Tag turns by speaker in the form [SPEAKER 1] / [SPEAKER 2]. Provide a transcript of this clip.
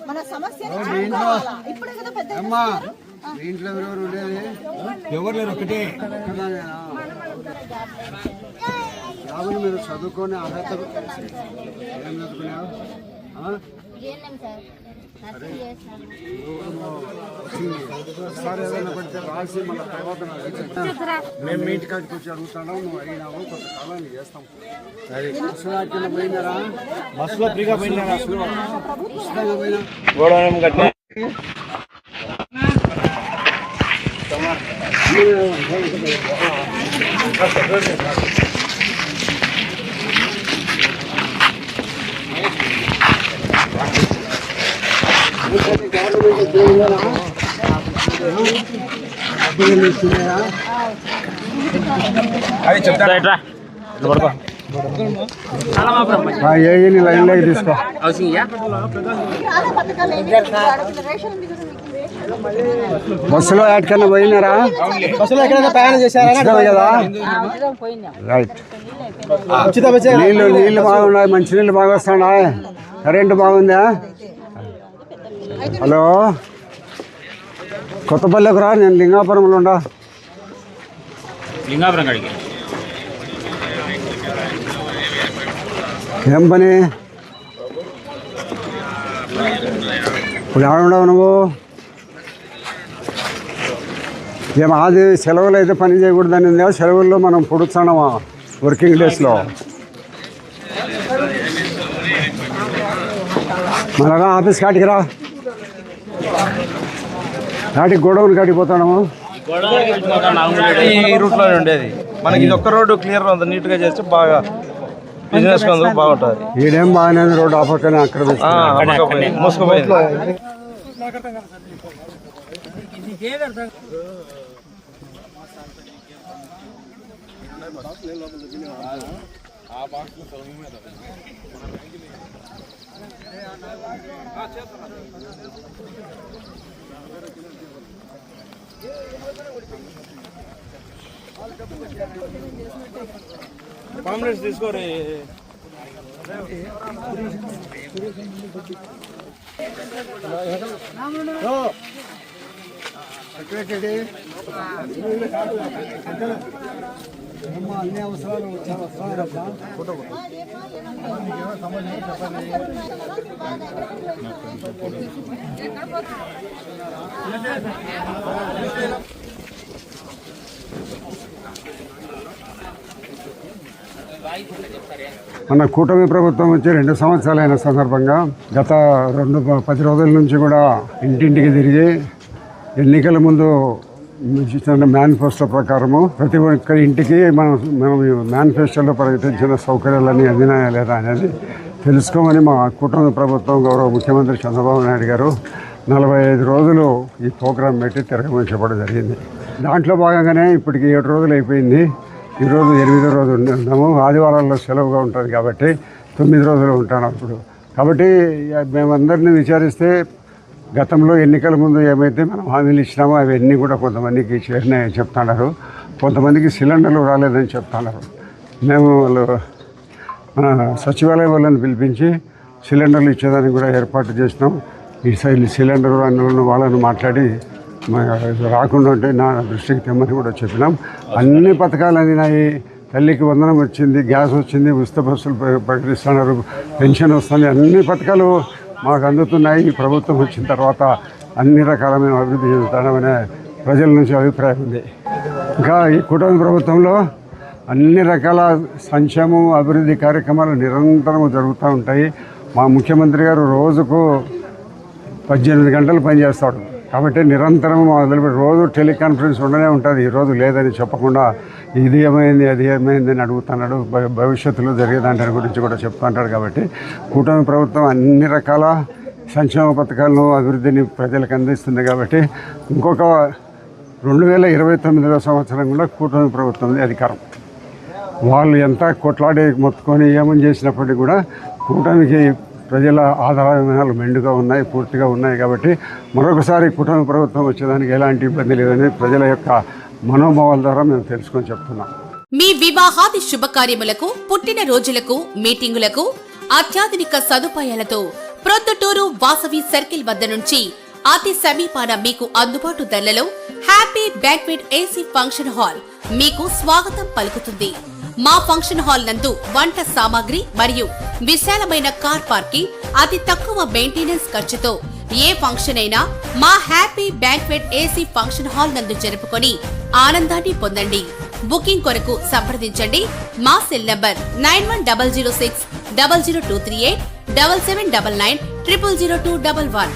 [SPEAKER 1] మన సమస్య
[SPEAKER 2] ఇంట్లో ఎవరెవరు ఉండేది?
[SPEAKER 3] ఎవరు లేరు, ఒకటే.
[SPEAKER 2] రాబోలు మీరు చదువుకొని అర్హత ఏం చదువుకున్నావు? ఒకసారి ఏదైనా పడితే రాసి మళ్ళీ తర్వాత మేము మీ ఇంటి కాడికి వచ్చి అడుగుతాను, నువ్వు అడిగినావు కొంతకాలం చేస్తాం. బస్సులో పోయినారా?
[SPEAKER 3] బస్సులో ఫ్రీగా పోయినారా?
[SPEAKER 2] ఉచితంగా పోయినా ఏ లైన్లోకి తీసుకో. బస్సులో ఎక్కడికైనా పోయినారా?
[SPEAKER 3] బస్సులో ఎక్కడైనా ప్రయాణం చేశారా?
[SPEAKER 2] కదా, రైట్. నీళ్ళు బాగున్నాయి, మంచినీళ్ళు బాగా వస్తున్నాయి, కరెంటు బాగుందా? హలో, కొత్తపల్లికి రా, నేను లింగాపురంలో ఉండా.
[SPEAKER 4] లింగాపురం కాడికి
[SPEAKER 2] ఏం పని? ఇప్పుడు ఏడుండవు నువ్వు? ఏం అది సెలవులు అయితే పని చేయకూడదని ఉందా? సెలవుల్లో మనం పొడుస్తున్నామా వర్కింగ్ డేస్లో? మనగా ఆఫీస్ కాటికి రా, కాటికి గొడవలు కాటికి పోతాము.
[SPEAKER 3] ఈ రూట్లో ఉండేది మనకి ఇది ఒక్క రోడ్డు క్లియర్ అంత నీట్గా చేస్తే బాగా బిజినెస్ బాగుంటుంది.
[SPEAKER 2] ఈడేం బాగానే రోడ్డు ఆ పక్కనే అక్కడ
[SPEAKER 3] మోసుకుపోయింది. కాంప్లెక్స్ తీసుకోరే.
[SPEAKER 2] అన్ని అవసరాలు మన కూటమి ప్రభుత్వం వచ్చి 2 సంవత్సరాలైన సందర్భంగా గత 10 రోజుల నుంచి కూడా ఇంటింటికి తిరిగి ఎన్నికల ముందు మేనిఫెస్టో ప్రకారము ప్రతి ఒక్క ఇంటికి మనం మేనిఫెస్టోలో ప్రకటించిన సౌకర్యాలన్నీ అందినాయా లేదా అనేది తెలుసుకోమని మా కూటమి ప్రభుత్వం గౌరవ ముఖ్యమంత్రి చంద్రబాబు నాయుడు గారు 45 రోజులు ఈ ప్రోగ్రాం పెట్టి తిరగమని చెప్పడం జరిగింది. దాంట్లో భాగంగానే ఇప్పటికి 7 రోజులు అయిపోయింది. ఈరోజు 8వ రోజు ఉన్నాము. ఆదివారాల్లో సెలవుగా ఉంటుంది కాబట్టి 9 రోజులు ఉంటాను అప్పుడు. కాబట్టి మేమందరినీ విచారిస్తే గతంలో ఎన్నికల ముందు ఏమైతే మనం హామీలు ఇచ్చినామో అవన్నీ కూడా కొంతమందికి చేరినాయని చెప్తున్నారు, కొంతమందికి సిలిండర్లు రాలేదని చెప్తున్నారు. మేము మన సచివాలయం వాళ్ళని పిలిపించి సిలిండర్లు ఇచ్చేదానికి కూడా ఏర్పాటు చేసినాం. ఈ సిలిండర్ వాళ్ళని మాట్లాడి రాకుండా ఉంటే నా దృష్టికి తెమ్మని కూడా చెప్పినాం. అన్ని పథకాలు అందినాయి. తల్లికి వందనం వచ్చింది, గ్యాస్ వచ్చింది, ఉచిత బస్సులు ప్రకటిస్తున్నారు, పెన్షన్ వస్తుంది, అన్ని పథకాలు మాకు అందుతున్నాయి. ఈ ప్రభుత్వం వచ్చిన తర్వాత అన్ని రకాల మేము అభివృద్ధి చెందుతామనే ప్రజల నుంచి అభిప్రాయం ఉంది. ఇంకా ఈ కూటమి ప్రభుత్వంలో అన్ని రకాల సంక్షేమం అభివృద్ధి కార్యక్రమాలు నిరంతరం జరుగుతూ ఉంటాయి. మా ముఖ్యమంత్రి గారు రోజుకు 18 గంటలు పనిచేస్తాడు కాబట్టి నిరంతరం రోజు టెలికాన్ఫరెన్స్ ఉండనే ఉంటుంది. ఈరోజు లేదని చెప్పకుండా ఇది ఏమైంది అది ఏమైంది అని అడుగుతున్నాడు. భవిష్యత్తులో జరిగేదాని గురించి కూడా చెప్తుంటాడు. కాబట్టి కూటమి ప్రభుత్వం అన్ని రకాల సంక్షేమ పథకాలను అభివృద్ధిని ప్రజలకు అందిస్తుంది. కాబట్టి ఇంకొక 2029 సంవత్సరం కూడా కూటమి ప్రభుత్వం అధికారం. వాళ్ళు ఎంత కొట్లాడి మొత్తుకొని ఏమని చేసినప్పటికీ కూడా కూటమికి ప్రజల ఆదాయాలు మెండుగా ఉన్నాయి, పూర్తిగా ఉన్నాయి. కాబట్టి మరొకసారి కూటమి ప్రభుత్వం వచ్చేదానికి ఎలాంటి ఇబ్బంది లేదని ప్రజల యొక్క మనోభావాల ద్వారా మేము తెలుసుకొని చెప్తున్నాం.
[SPEAKER 4] మీ వివాహాది శుభకార్యములకు, పుట్టిన రోజులకు, మీటింగులకు అత్యాధునిక సదుపాయాలతో ప్రొద్దుటూరు వాసవి సర్కిల్ వద్ద నుంచి అతి సమీపాన మీకు అందుబాటు ధరలలో happy banquet AC function hall మీకు స్వాగతం పలుకుతుంది. మా ఫంక్షన్ హాల్ నందు వంట సామాగ్రి మరియు విశాలమైన కార్ పార్కింగ్, అతి తక్కువ మెయింటెనెన్స్ ఖర్చుతో ఏ ఫంక్షన్ అయినా మా happy banquet AC function hall నందు జరుపుకొని ఆనందాన్ని పొందండి. బుకింగ్ కొరకు సంప్రదించండి. మా సెల్ నంబర్ 9100600238 7799 000211.